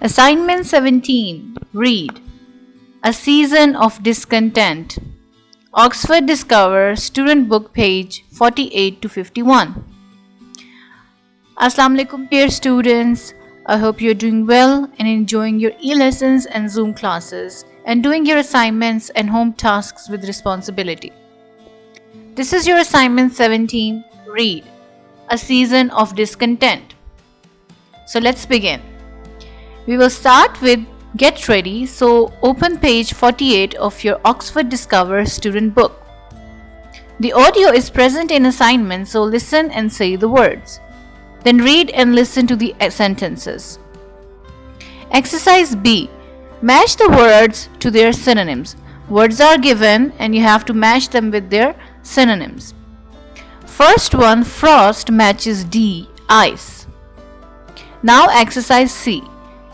Assignment 17. Read. A Season of Discontent. Oxford Discover, Student Book, page 48 to 51. Assalamu alaikum dear students. I hope you're doing well and enjoying your e-lessons and Zoom classes and doing your assignments and home tasks with responsibility. This is your assignment 17. Read. A Season of Discontent. So let's begin. We will start with Get Ready, so open page 48 of your Oxford Discover student book. The audio is present in assignment, so listen and say the words. Then read and listen to the sentences. Exercise B. Match the words to their synonyms. Words are given and you have to match them with their synonyms. First one, frost matches D, ice. Now exercise C.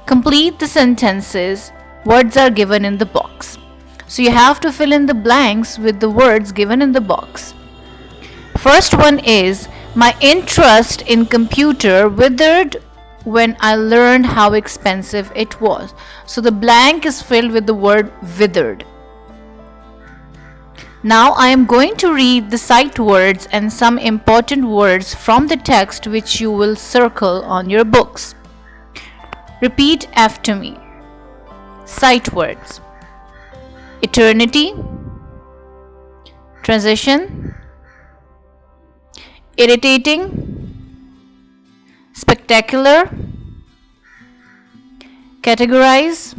Complete the sentences. Words are given in the box. So you have to fill in the blanks with the words given in the box. First one is, my interest in computer withered when I learned how expensive it was. So the blank is filled with the word withered. Now I am going to read the sight words and some important words from the text which you will circle on your books. Repeat after me. Sight words. Eternity, transition, irritating, spectacular, categorize,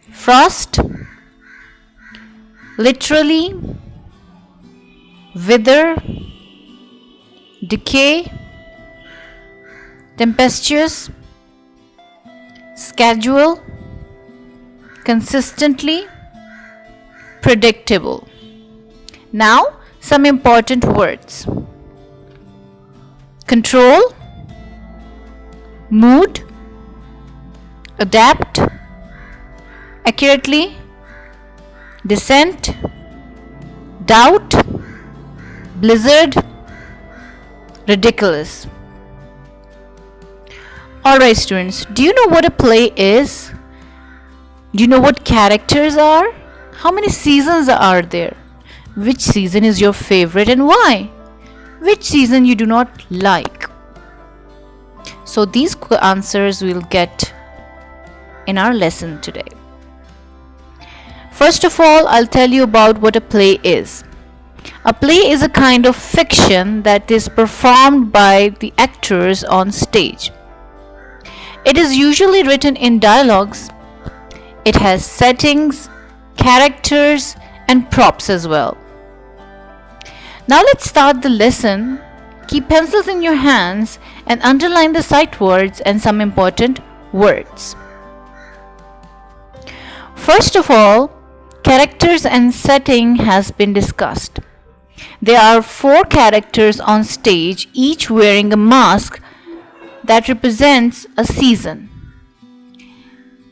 frost, literally, wither, decay, tempestuous, schedule, consistently, predictable. Now, some important words. Control, mood, adapt, accurately, descent, doubt, blizzard, ridiculous. Alright students, do you know what a play is? Do you know what characters are? How many seasons are there? Which season is your favorite and why? Which season you do not like? So these answers we'll get in our lesson today. First of all, I'll tell you about what a play is. A play is a kind of fiction that is performed by the actors on stage. It is usually written in dialogues. It has settings, characters, and props as well. Now let's start the lesson. Keep pencils in your hands and underline the sight words and some important words. First of all, characters and setting has been discussed. There are 4 characters on stage, each wearing a mask that represents a season.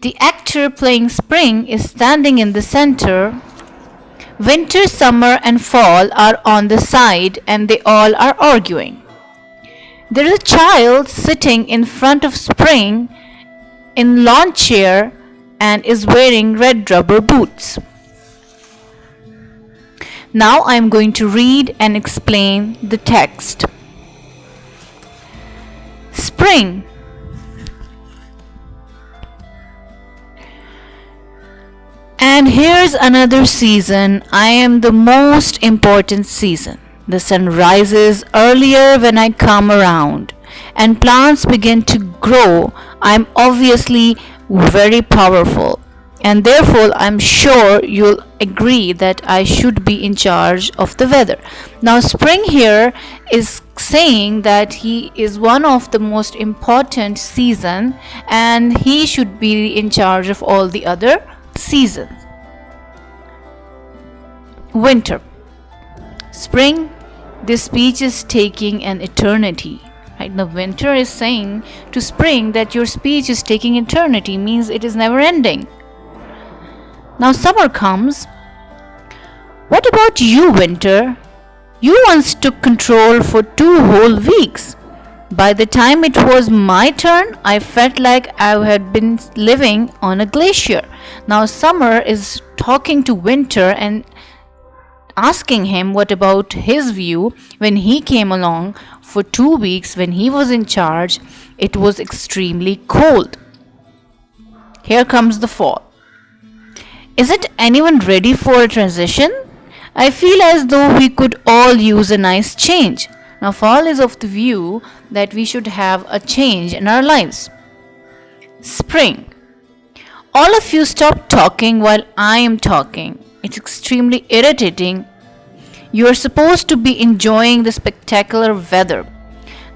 The actor playing spring is standing in the center. Winter, summer and fall are on the side and they all are arguing. There is a child sitting in front of spring in lawn chair and is wearing red rubber boots. Now I am going to read and explain the text. Spring. And here's another season. I am the most important season. The sun rises earlier when I come around and plants begin to grow. I'm obviously very powerful and therefore I'm sure you'll agree that I should be in charge of the weather. Now spring here is saying that he is one of the most important season and he should be in charge of all the other seasons. Winter. Spring, this speech is taking an eternity. Right? The winter is saying to spring that your speech is taking eternity, means it is never ending. Now summer comes. What about you, winter? You once took control for 2 whole weeks. By the time it was my turn, I felt like I had been living on a glacier. Now summer is talking to winter and asking him what about his view when he came along for 2 weeks when he was in charge. It was extremely cold. Here comes the fall. Isn't anyone ready for a transition? I feel as though we could all use a nice change. Now, fall is of the view that we should have a change in our lives. Spring. All of you stop talking while I am talking. It's extremely irritating. You are supposed to be enjoying the spectacular weather.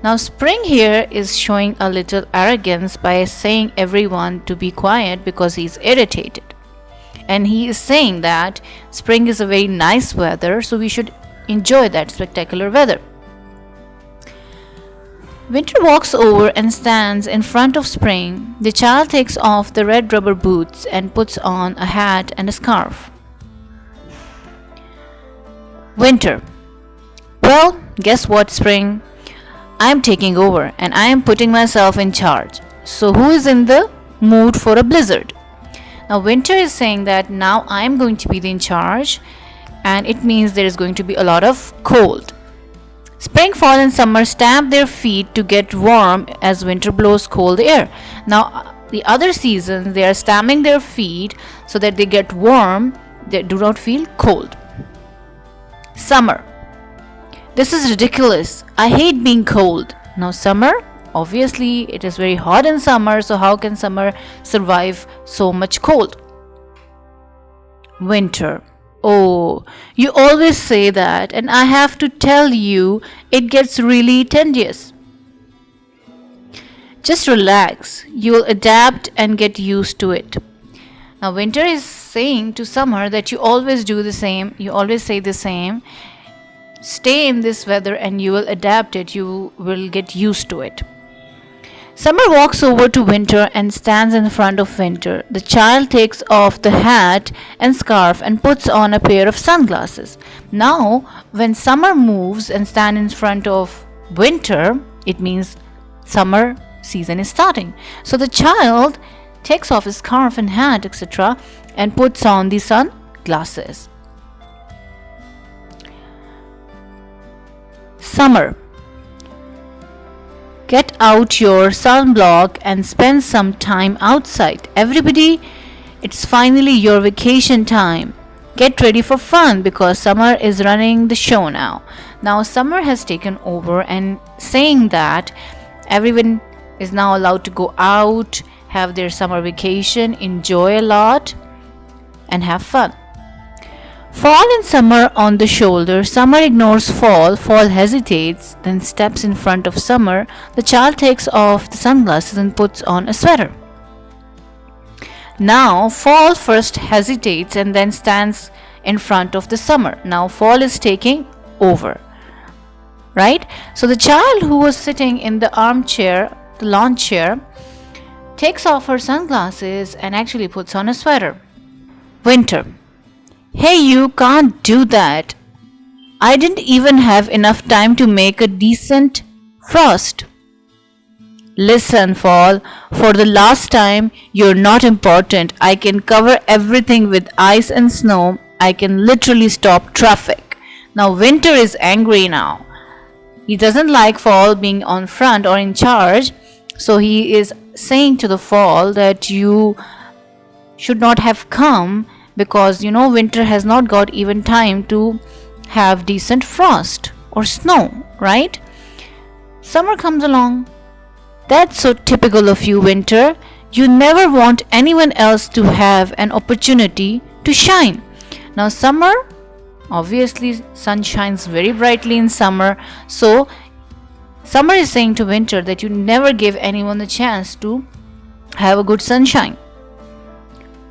Now, spring here is showing a little arrogance by saying everyone to be quiet because he is irritated. And he is saying that spring is a very nice weather, so we should enjoy that spectacular weather. Winter walks over and stands in front of spring. The child takes off the red rubber boots and puts on a hat and a scarf. Winter. Well, guess what, spring? I am taking over and I am putting myself in charge. So who is in the mood for a blizzard? Now winter is saying that now I am going to be in charge, and it means there is going to be a lot of cold. Spring, fall and summer stamp their feet to get warm as winter blows cold air. Now the other seasons they are stamping their feet so that they get warm, they do not feel cold. Summer. This is ridiculous. I hate being cold. Now summer, obviously it is very hot in summer, so how can summer survive so much cold? Winter. Oh, you always say that, and I have to tell you, it gets really tedious. Just relax. You will adapt and get used to it. Now winter is saying to summer that you always do the same, you always say the same. Stay in this weather and you will adapt it, you will get used to it. Summer walks over to winter and stands in front of winter. The child takes off the hat and scarf and puts on a pair of sunglasses. Now, when summer moves and stands in front of winter, it means summer season is starting. So the child takes off his scarf and hat, etc., and puts on the sunglasses. Summer. Get out your sunblock and spend some time outside. Everybody, it's finally your vacation time. Get ready for fun because summer is running the show now. Now summer has taken over and saying that everyone is now allowed to go out, have their summer vacation, enjoy a lot, and have fun. Fall and summer on the shoulder. Summer ignores fall. Fall hesitates, then steps in front of summer. The child takes off the sunglasses and puts on a sweater. Now fall first hesitates and then stands in front of the summer. Now fall is taking over. Right? So the child who was sitting in the armchair, the lawn chair, takes off her sunglasses and actually puts on a sweater. Winter. Hey, you can't do that. I didn't even have enough time to make a decent frost. Listen, fall, for the last time, you're not important. I can cover everything with ice and snow. I can literally stop traffic. Now, winter is angry now. He doesn't like fall being on front or in charge. So he is saying to the fall that you should not have come because winter has not got even time to have decent frost or snow, right? Summer comes along. That's so typical of you, winter. You never want anyone else to have an opportunity to shine. Now summer, obviously sun shines very brightly in summer, so summer is saying to winter that you never give anyone the chance to have a good sunshine.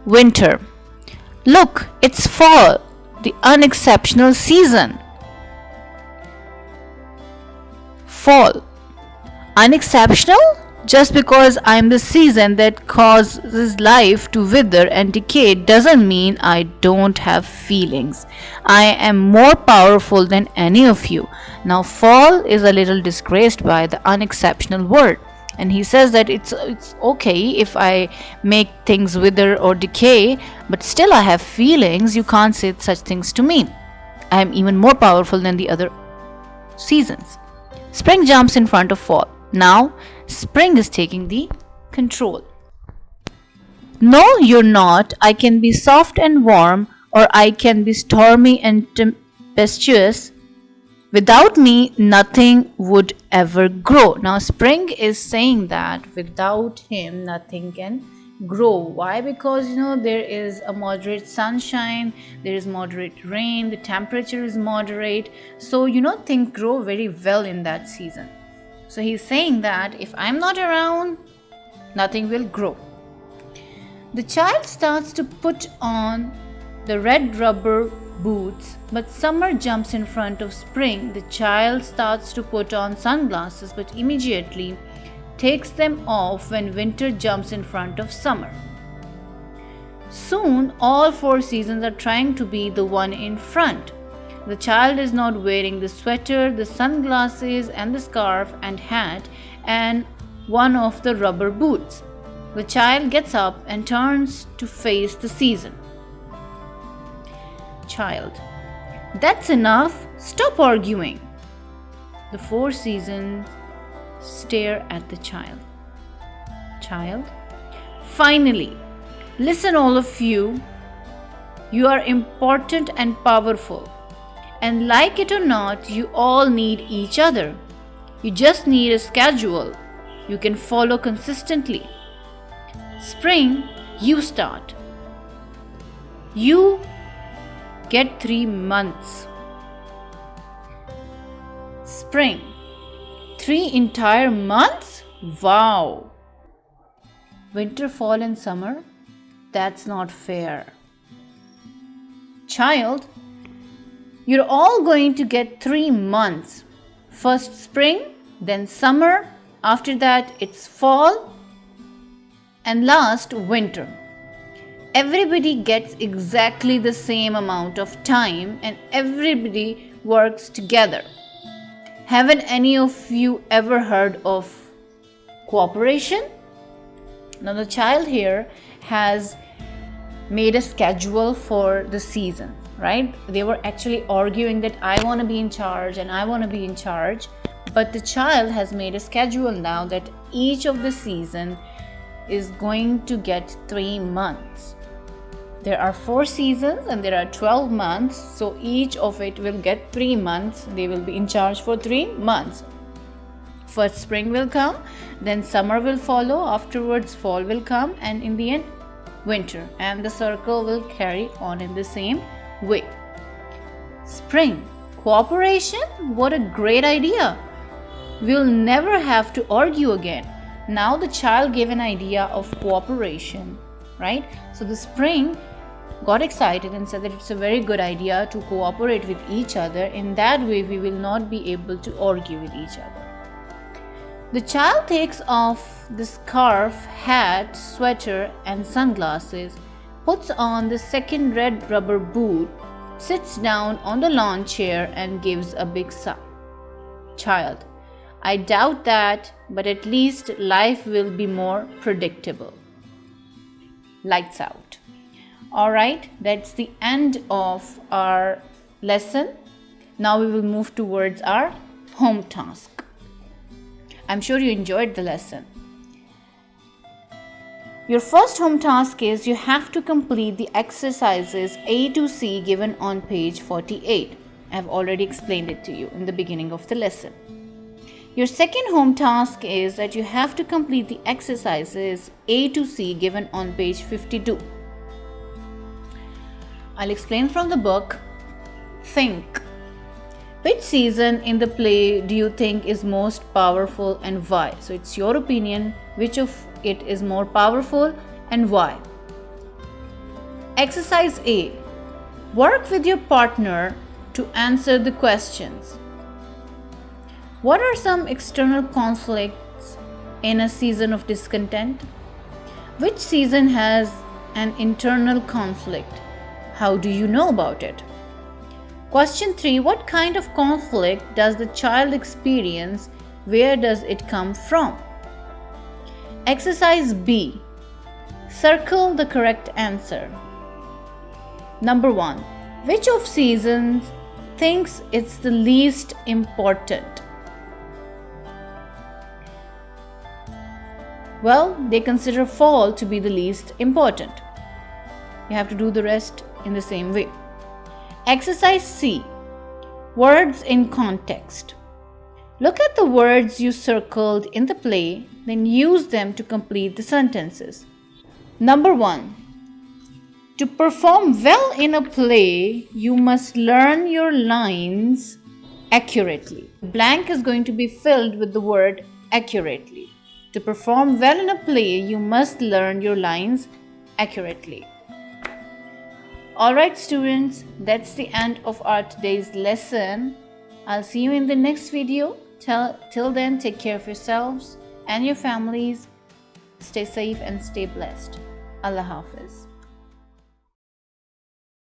Winter. Look, it's fall, the unexceptional season. Fall. Unexceptional? Just because I'm the season that causes life to wither and decay doesn't mean I don't have feelings. I am more powerful than any of you. Now, fall is a little disgraced by the unexceptional word. And he says that it's okay if I make things wither or decay, but still I have feelings. You can't say such things to me. I am even more powerful than the other seasons. Spring jumps in front of fall. Now, spring is taking the control. No, you're not. I can be soft and warm, or I can be stormy and tempestuous. Without me, nothing would ever grow. Now, spring is saying that without him, nothing can grow. Why? Because there is a moderate sunshine, there is moderate rain, the temperature is moderate. So, things grow very well in that season. So, he's saying that if I'm not around, nothing will grow. The child starts to put on the red rubber boots, but summer jumps in front of spring. The child starts to put on sunglasses, but immediately takes them off when winter jumps in front of summer. Soon, all 4 seasons are trying to be the one in front. The child is not wearing the sweater, the sunglasses, and the scarf and hat, and one of the rubber boots. The child gets up and turns to face the season. Child: that's enough. Stop arguing. The 4 seasons stare at the child. Child: finally, listen, all of you. You are important and powerful. And like it or not, you all need each other. You just need a schedule you can follow consistently. Spring, you start. You get 3 months. Spring, 3 entire months? Wow! Winter, fall, and summer? That's not fair. Child, you're all going to get 3 months. First spring, then summer, after that it's fall, and last winter. Everybody gets exactly the same amount of time and everybody works together. Haven't any of you ever heard of cooperation? Now the child here has made a schedule for the season, right? They were actually arguing that I want to be in charge and I want to be in charge. But the child has made a schedule now that each of the season is going to get 3 months. There are 4 seasons and there are 12 months. So each of it will get 3 months. They will be in charge for 3 months. First spring will come, then summer will follow, afterwards fall will come, and in the end winter, and the circle will carry on in the same way. Spring, cooperation? What a great idea! We'll never have to argue again. Now the child gave an idea of cooperation, right? So the spring got excited and said that it's a very good idea to cooperate with each other. In that way, we will not be able to argue with each other. The child takes off the scarf, hat, sweater, and sunglasses, puts on the second red rubber boot, sits down on the lawn chair, and gives a big sigh. Child: I doubt that, but at least life will be more predictable. Lights out. Alright, that's the end of our lesson. Now we will move towards our home task. I'm sure you enjoyed the lesson. Your first home task is you have to complete the exercises A to C given on page 48. I've already explained it to you in the beginning of the lesson. Your second home task is that you have to complete the exercises A to C given on page 52. I'll explain from the book. Think. Which season in the play do you think is most powerful and why? So it's your opinion, which of it is more powerful and why? Exercise A. Work with your partner to answer the questions. What are some external conflicts in a season of discontent? Which season has an internal conflict? How do you know about it? Question 3. What kind of conflict does the child experience? Where does it come from? Exercise B. Circle the correct answer. Number 1. Which of seasons thinks it's the least important? Well, they consider fall to be the least important. You have to do the rest in the same way. Exercise C. Words in context. Look at the words you circled in the play, then use them to complete the sentences. Number 1. To perform well in a play, you must learn your lines accurately. The blank is going to be filled with the word accurately. To perform well in a play, you must learn your lines accurately. Alright students, that's the end of our today's lesson. I'll see you in the next video. Till then, take care of yourselves and your families. Stay safe and stay blessed. Allah Hafiz.